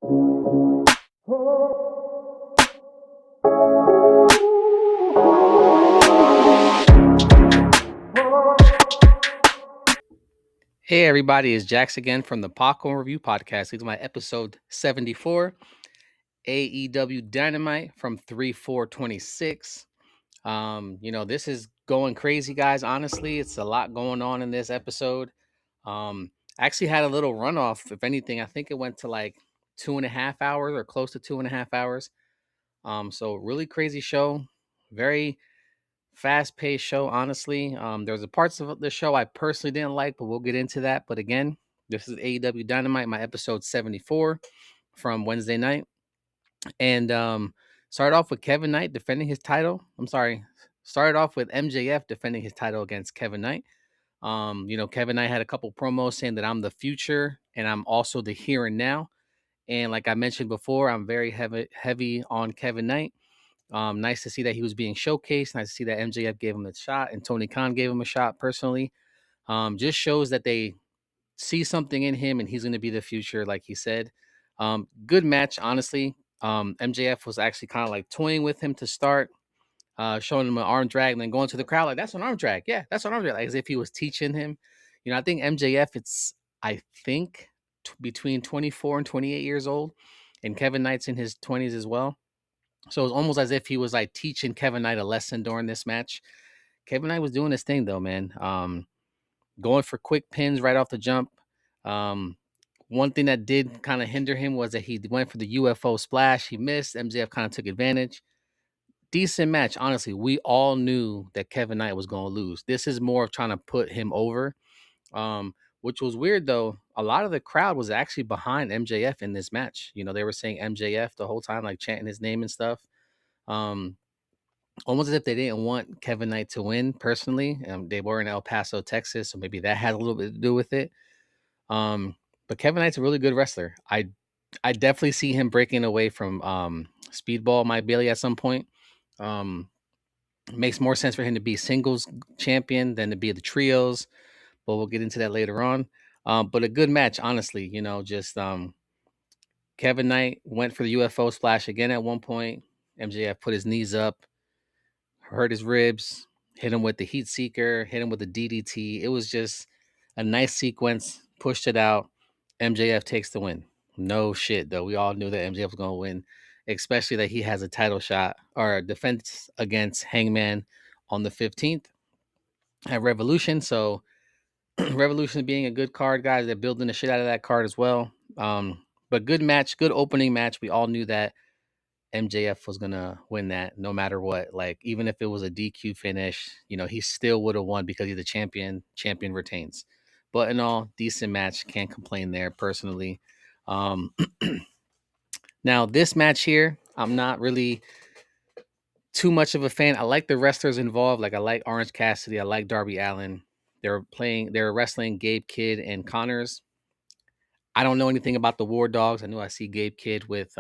Hey everybody, it's Jax again from the Popcorn Review Podcast. This is my episode 74, AEW Dynamite from 3/4/26. This is going crazy, guys. Honestly, it's a lot going on in this episode. I actually had a little runoff. If anything, I think it went to like 2.5 hours or close to 2.5 hours. So really crazy show. Very fast-paced show, honestly. There's a parts of the show I personally didn't like, but we'll get into that. But again, this is AEW Dynamite, my episode 74 from Wednesday night. And started off with Kevin Knight defending his title. Started off with MJF defending his title against Kevin Knight. Kevin Knight had a couple promos saying that I'm the future and I'm also the here and now. And like I mentioned before, I'm very heavy on Kevin Knight. Nice to see that he was being showcased. Nice to see that MJF gave him a shot and Tony Khan gave him a shot personally. Just shows that they see something in him and he's going to be the future, like he said. Good match, honestly. MJF was actually kind of like toying with him to start, showing him an arm drag and then going to the crowd like, that's an arm drag. Yeah, that's an arm drag. Like, as if he was teaching him. I think MJF, I think, between 24 and 28 years old. And Kevin Knight's in his 20s as well. So it was almost as if he was like teaching Kevin Knight a lesson during this match. Kevin Knight was doing his thing though, man. Going for quick pins right off the jump. One thing that did kind of hinder him was that he went for the UFO splash. He missed. MJF kind of took advantage. Decent match, honestly. We all knew that Kevin Knight was going to lose. This is more of trying to put him over. Which was weird though. A lot of the crowd was actually behind MJF in this match. They were saying MJF the whole time, like chanting his name and stuff. Um, Almost as if they didn't want Kevin Knight to win personally. They were in El Paso, Texas, so maybe that had a little bit to do with it. But Kevin Knight's a really good wrestler. I definitely see him breaking away from Speedball Mike Bailey at some point. Makes more sense for him to be singles champion than to be the trios, but we'll get into that later on. But a good match, honestly. Just Kevin Knight went for the UFO splash again at one point. MJF put his knees up, hurt his ribs, hit him with the heat seeker, hit him with the DDT. It was just a nice sequence, pushed it out. MJF takes the win. No shit, though. We all knew that MJF was going to win, especially that he has a title shot or a defense against Hangman on the 15th at Revolution. So, Revolution being a good card, guys. They're building the shit out of that card as well. But good match, good opening match. We all knew that MJF was gonna win that no matter what. Like, even if it was a DQ finish, he still would have won because he's the champion. Champion retains. But in all, decent match. Can't complain there personally. Um, Now this match here, I'm not really too much of a fan. I like the wrestlers involved. Like I like Orange Cassidy. I like Darby Allin. They're wrestling Gabe Kidd and Connors. I don't know anything about the War Dogs. I know I see Gabe Kidd with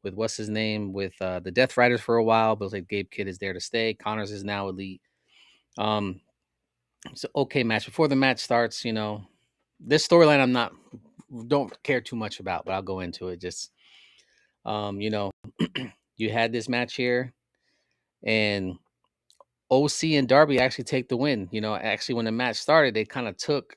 what's his name with the Death Riders for a while, but it's like Gabe Kidd is there to stay. Connors is now elite. Um, it's an okay match. Before the match starts, this storyline don't care too much about, but I'll go into it. Just you had this match here, and OC and Darby actually take the win. Actually when the match started, they kind of took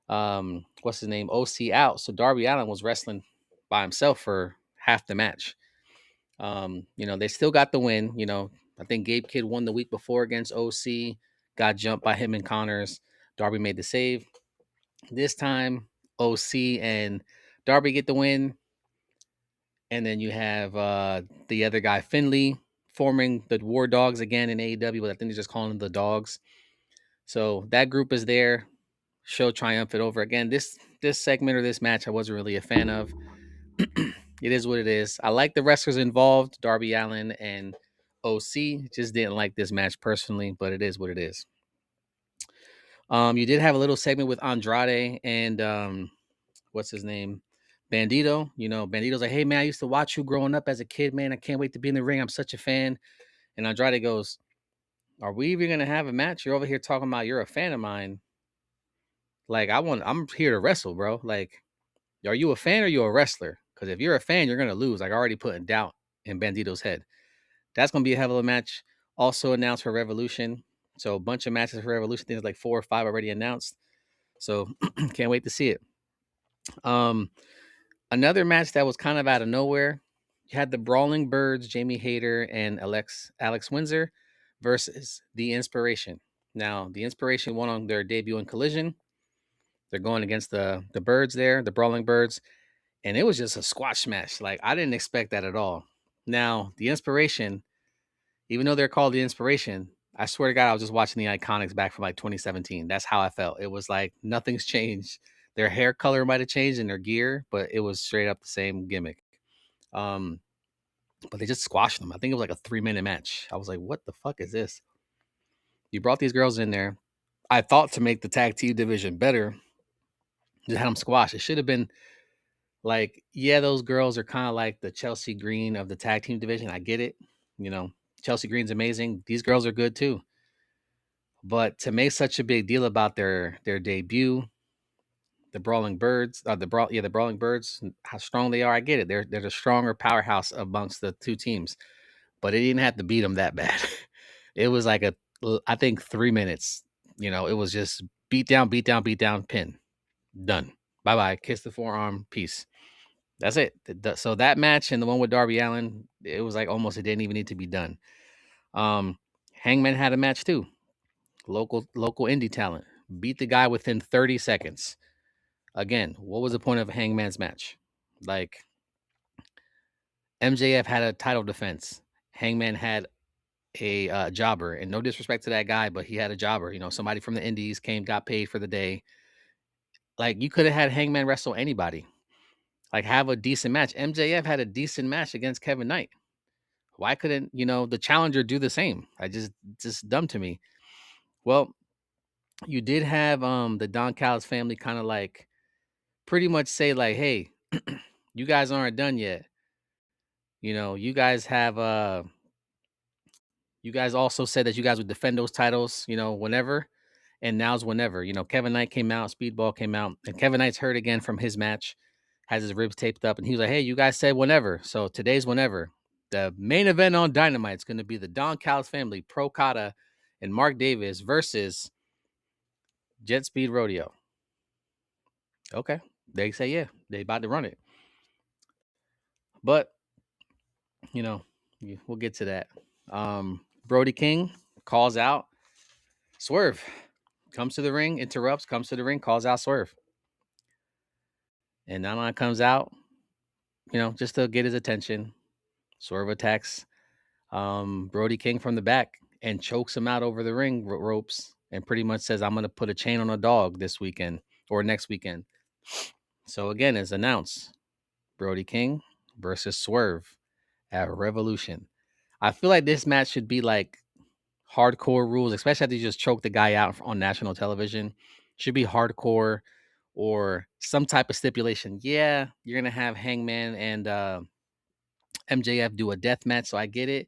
what's his name, OC out. So Darby Allin was wrestling by himself for half the match. They still got the win. I think Gabe Kidd won the week before against OC, got jumped by him and Connors. Darby made the save. This time, OC and Darby get the win. And then you have the other guy, Finley, forming the War Dogs again in AEW, but I think they're just calling them the Dogs. So that group is there. Show triumphant over again. This segment or this match I wasn't really a fan of. It is what it is. I like the wrestlers involved, Darby Allin and OC. Just didn't like this match personally, but it is what it is. You did have a little segment with Andrade and what's his name? Bandito. Bandito's like, hey man, I used to watch you growing up as a kid, man. I can't wait to be in the ring. I'm such a fan. And Andrade goes, are we even gonna have a match? You're over here talking about you're a fan of mine. Like, I'm here to wrestle, bro. Like, are you a fan or are you a wrestler? Because if you're a fan, you're gonna lose. Like already putting doubt in Bandito's head. That's gonna be a hell of a match. Also announced for Revolution. So a bunch of matches for Revolution. Things like 4 or 5 already announced. So can't wait to see it. Um, Another match that was kind of out of nowhere. You had the Brawling Birds, Jamie Hayter and Alex Windsor versus the Inspiration. Now, the Inspiration won on their debut in Collision. They're going against the Birds there, the Brawling Birds, and it was just a squash match. Like I didn't expect that at all. Now, the Inspiration, even though they're called the Inspiration, I swear to God, I was just watching the Iconics back from like 2017. That's how I felt. It was like nothing's changed. Their hair color might have changed in their gear, but it was straight up the same gimmick. Um, but they just squashed them. I think it was like a 3-minute match. I was like, what the fuck is this? You brought these girls in there. I thought to make the tag team division better, just had them squash. It should have been like, yeah, those girls are kind of like the Chelsea Green of the tag team division. I get it. You know, Chelsea Green's amazing. These girls are good too. But to make such a big deal about their debut, the Brawling Birds, the Brawling Birds, how strong they are, I get it. They're the stronger powerhouse amongst the two teams, but it didn't have to beat them that bad. It was like I think 3 minutes. You know, it was just beat down, beat down, beat down, pin, done. Bye bye. Kiss the forearm, peace. That's it. So that match and the one with Darby Allin, it was like almost it didn't even need to be done. Hangman had a match too. Local indie talent beat the guy within 30 seconds. Again, what was the point of Hangman's match? Like MJF had a title defense. Hangman had a jobber, and no disrespect to that guy, but he had a jobber. You know, somebody from the Indies came, got paid for the day. Like you could have had Hangman wrestle anybody. Like have a decent match. MJF had a decent match against Kevin Knight. Why couldn't the challenger do the same? Just dumb to me. Well, you did have the Don Callis family kind of like pretty much say like, hey, you guys aren't done yet. You guys have you guys also said that you guys would defend those titles, whenever, and now's whenever. Kevin Knight came out, Speedball came out, and Kevin Knight's hurt again from his match, has his ribs taped up, and he was like, hey, you guys said whenever, so today's whenever. The main event on Dynamite is going to be the Don Callis family, Pro Kata and Mark Davis versus Jet Speed Rodeo. Okay. They say, yeah, they about to run it. But, we'll get to that. Brody King calls out Swerve. Comes to the ring, interrupts, comes to the ring, calls out Swerve. And Nana comes out, just to get his attention. Swerve attacks Brody King from the back and chokes him out over the ring ropes and pretty much says, I'm going to put a chain on a dog this weekend or next weekend. So again, it's announced Brody King versus Swerve at Revolution. I feel like this match should be like hardcore rules, especially after you just choke the guy out on national television. Should be hardcore or some type of stipulation. Yeah, you're going to have Hangman and MJF do a death match, so I get it.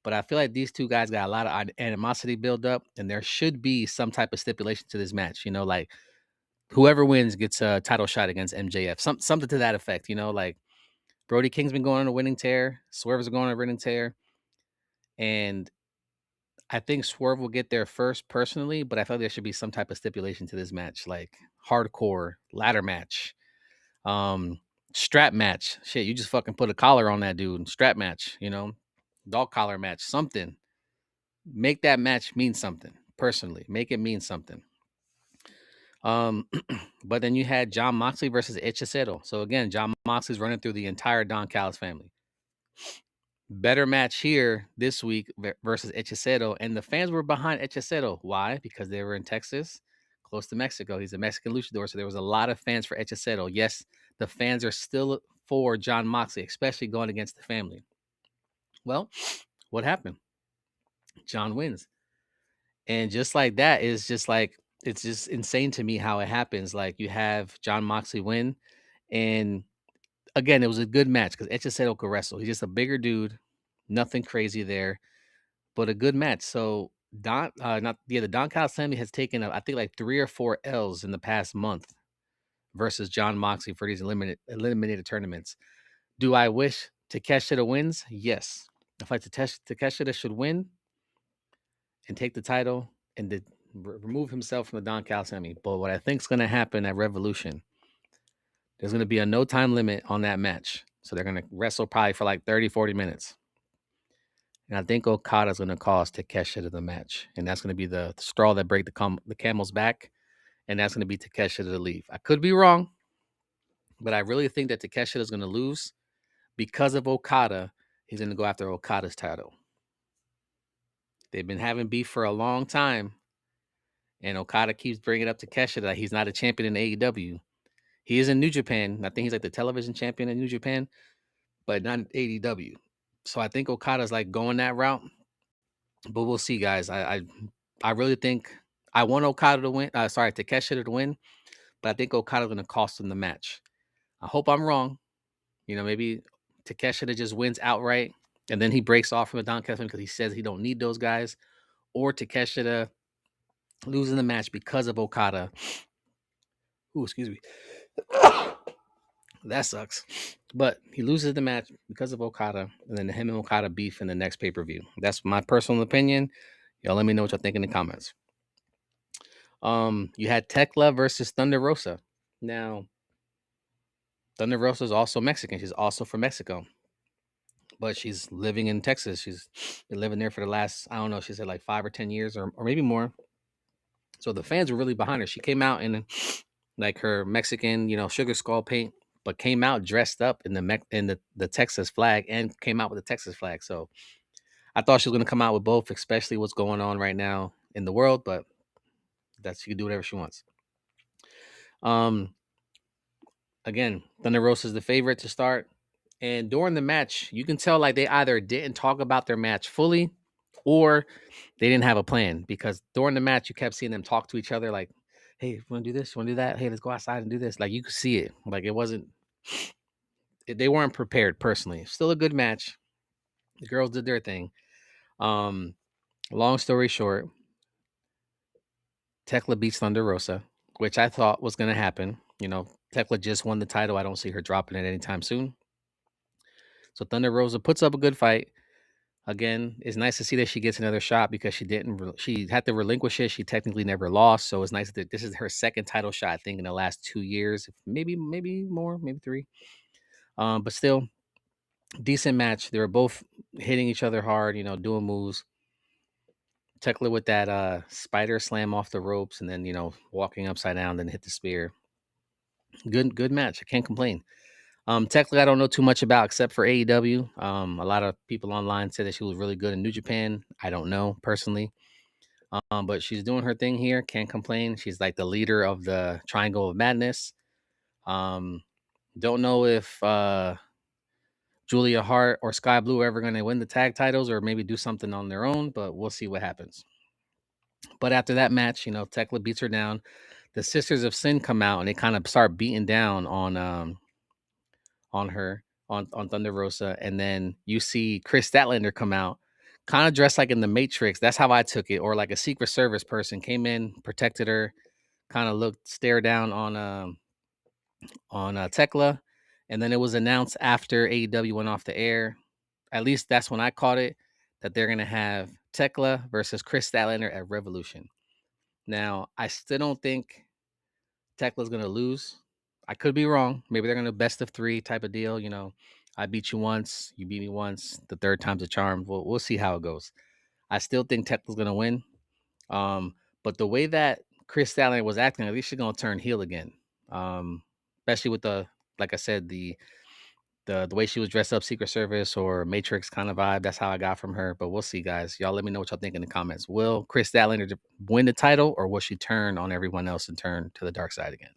But I feel like these two guys got a lot of animosity build up, and there should be some type of stipulation to this match. Like whoever wins gets a title shot against MJF. Something to that effect. Like Brody King's been going on a winning tear. Swerve's going on a winning tear. And I think Swerve will get there first personally, but I feel like there should be some type of stipulation to this match, like hardcore ladder match, strap match. Shit, you just fucking put a collar on that dude. Strap match, dog collar match, something. Make that match mean something. Personally, make it mean something. But then you had John Moxley versus Hechicero. So again, John Moxley's running through the entire Don Callis family. Better match here this week versus Hechicero. And the fans were behind Hechicero. Why? Because they were in Texas, close to Mexico. He's a Mexican luchador, so there was a lot of fans for Hechicero. Yes, the fans are still for John Moxley, especially going against the family. Well, what happened? John wins. And just like that is just like, it's just insane to me how it happens. Like you have John Moxley win. And again, it was a good match because Hechicero could wrestle. He's just a bigger dude. Nothing crazy there, but a good match. So the Don Callis family has taken, I think, like 3 or 4 L's in the past month versus John Moxley for these eliminated tournaments. Do I wish Takeshita wins? Yes. I feel like Takeshita should win and take the title and remove himself from the Don Cal semi. But what I think is going to happen at Revolution, there's going to be a no time limit on that match. So they're going to wrestle probably for like 30, 40 minutes. And I think Okada's going to cost Takeshita the match. And that's going to be the straw that break the camel's back. And that's going to be Takeshita to leave. I could be wrong, but I really think that Takeshita is going to lose because of Okada. He's going to go after Okada's title. They've been having beef for a long time. And Okada keeps bringing up Takeshita that he's not a champion in AEW. He is in New Japan. I think he's like the television champion in New Japan, but not in AEW. So I think Okada's like going that route. But we'll see, guys. I really think I want Okada to win. Takeshita to win, but I think Okada's going to cost him the match. I hope I'm wrong. Maybe Takeshita just wins outright, and then he breaks off from the Don Callis because he says he don't need those guys, or Takeshita losing the match because of Okada. Ooh, excuse me. That sucks. But he loses the match because of Okada, and then him and Okada beef in the next pay-per-view. That's my personal opinion. Y'all let me know what y'all think in the comments. You had Tekla versus Thunder Rosa. Now, Thunder Rosa is also Mexican. She's also from Mexico. But she's living in Texas. She's been living there for the last, I don't know, she said like 5 or 10 years or maybe more. So the fans were really behind her. She came out in like her Mexican, sugar skull paint, but came out dressed up in the Texas flag and came out with the Texas flag. So I thought she was going to come out with both, especially what's going on right now in the world, but she can do whatever she wants. Again, Thunder Rosa is the favorite to start. And during the match, you can tell like they either didn't talk about their match fully or they didn't have a plan, because during the match, you kept seeing them talk to each other like, hey, you want to do this? You want to do that? Hey, let's go outside and do this. Like you could see it. Like they weren't prepared personally. Still a good match. The girls did their thing. Long story short, Tekla beats Thunder Rosa, which I thought was going to happen. Tekla just won the title. I don't see her dropping it anytime soon. So Thunder Rosa puts up a good fight. Again, it's nice to see that she gets another shot because she had to relinquish it. She technically never lost. So it's nice that this is her second title shot, I think, in the last 2 years, maybe more, maybe 3. But still, decent match. They were both hitting each other hard, doing moves. Tekla with that spider slam off the ropes and then, walking upside down, then hit the spear. Good match. I can't complain. Tekla, I don't know too much about except for AEW. A lot of people online said that she was really good in New Japan. I don't know personally. But she's doing her thing here. Can't complain. She's like the leader of the Triangle of Madness. Don't know if Julia Hart or Sky Blue are ever going to win the tag titles or maybe do something on their own, but we'll see what happens. But after that match, Tekla beats her down. The Sisters of Sin come out and they kind of start beating down on her, on Thunder Rosa, and then you see Chris Statlander come out, kind of dressed like in the Matrix. That's how I took it, or like a Secret Service person came in, protected her, kind of stared down on Tekla, and then it was announced after AEW went off the air. At least that's when I caught it, that they're gonna have Tekla versus Chris Statlander at Revolution. Now I still don't think Tekla's gonna lose. I could be wrong. Maybe they're gonna best of 3 type of deal. I beat you once, you beat me once. The third time's a charm. We'll see how it goes. I still think Tekla's gonna win. But the way that Chris Statlander was acting, at least she's gonna turn heel again. Especially with like I said, the way she was dressed up, Secret Service or Matrix kind of vibe. That's how I got from her. But we'll see, guys. Y'all let me know what y'all think in the comments. Will Chris Statlander win the title, or will she turn on everyone else and turn to the dark side again?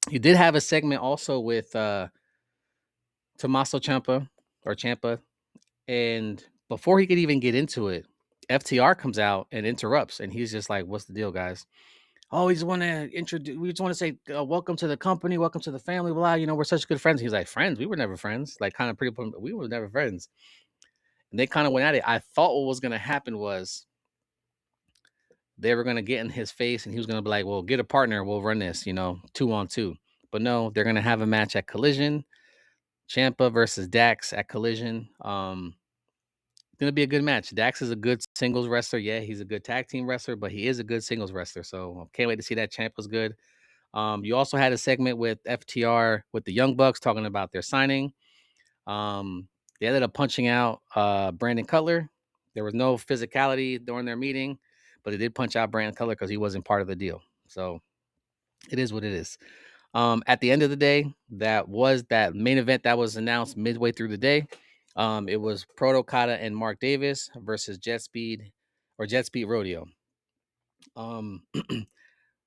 You did have a segment also with Tommaso Ciampa, and before he could even get into it, FTR comes out and interrupts, and he's just like, "What's the deal, guys? Oh, we just want to introduce. We just want to say, welcome to the company, welcome to the family. Blah, we're such good friends." He's like, "Friends? We were never friends." Like, kind of pretty. We were never friends. And they kind of went at it. I thought what was going to happen was they were going to get in his face, and he was going to be like, "Well, get a partner. We'll run this, 2-on-2." But no, they're gonna have a match at Collision. Ciampa versus Dax at Collision. Gonna be a good match. Dax is a good singles wrestler. Yeah, he's a good tag team wrestler, but he is a good singles wrestler. So can't wait to see that. Ciampa's good. You also had a segment with FTR with the Young Bucks talking about their signing. They ended up punching out Brandon Cutler. There was no physicality during their meeting, but they did punch out Brandon Cutler because he wasn't part of the deal. So it is what it is. At the end of the day, that was that main event that was announced midway through the day. It was Proto Kata and Mark Davis versus Jet Speed Rodeo. Um,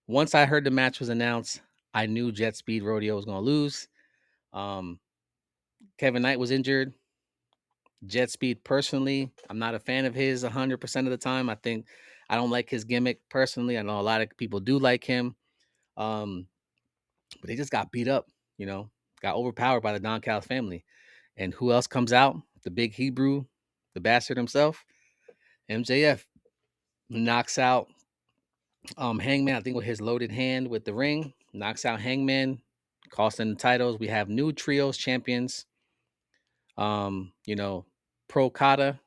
once I heard the match was announced, I knew Jet Speed Rodeo was going to lose. Um, Kevin Knight was injured. Jet Speed, personally, I'm not a fan of his 100% of the time. I don't like his gimmick personally. I know a lot of people do like him. Um, but they just got beat up, got overpowered by the Don Callis family. And who else comes out? The big Hebrew, the bastard himself, MJF, knocks out Hangman, I think with his loaded hand with the ring, knocks out Hangman, costing the titles. We have new trios champions. Pro Kata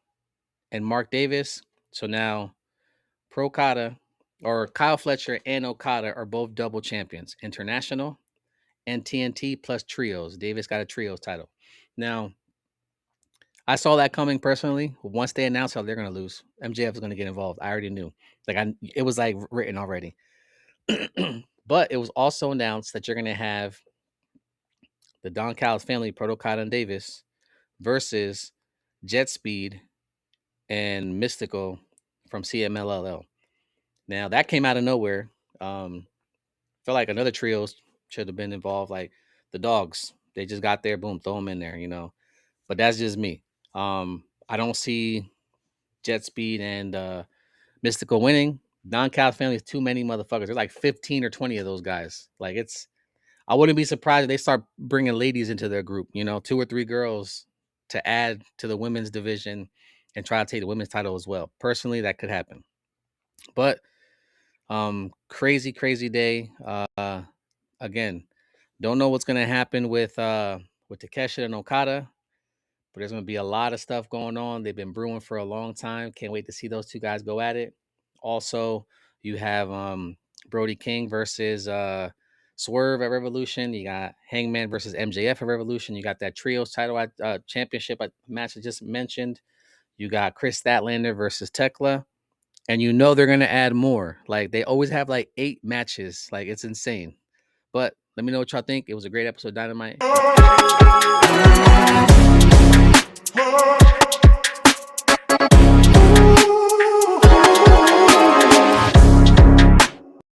and Mark Davis. So now Pro Kata or Kyle Fletcher and Okada are both double champions, international and TNT plus trios. Davis got a trios title. Now, I saw that coming personally. Once they announced how they're going to lose, MJF was going to get involved. I already knew. It was like written already. But it was also announced that you're going to have the Don Callis family, Proto Kata and Davis, versus Jet Speed and Mystical from CMLL. Now that came out of nowhere. Felt like another trio should have been involved, like the Dogs. They just got there, boom, throw them in there. But that's just me. I don't see Jet Speed and Mystical winning. Don Callis family is too many motherfuckers. There's like 15 or 20 of those guys. I wouldn't be surprised if they start bringing ladies into their group, 2 or 3 girls to add to the women's division and try to take the women's title as well. Personally, that could happen. But crazy, crazy day. Again, don't know what's gonna happen with Takeshita and Okada, but there's gonna be a lot of stuff going on. They've been brewing for a long time. Can't wait to see those 2 guys go at it. Also, you have Brody King versus Swerve at Revolution. You got Hangman versus MJF at Revolution. You got that trios title championship match I just mentioned. You got Chris Statlander versus Tekla. And they're gonna add more. Like they always have like 8 matches. Like it's insane. But let me know what y'all think. It was a great episode of Dynamite.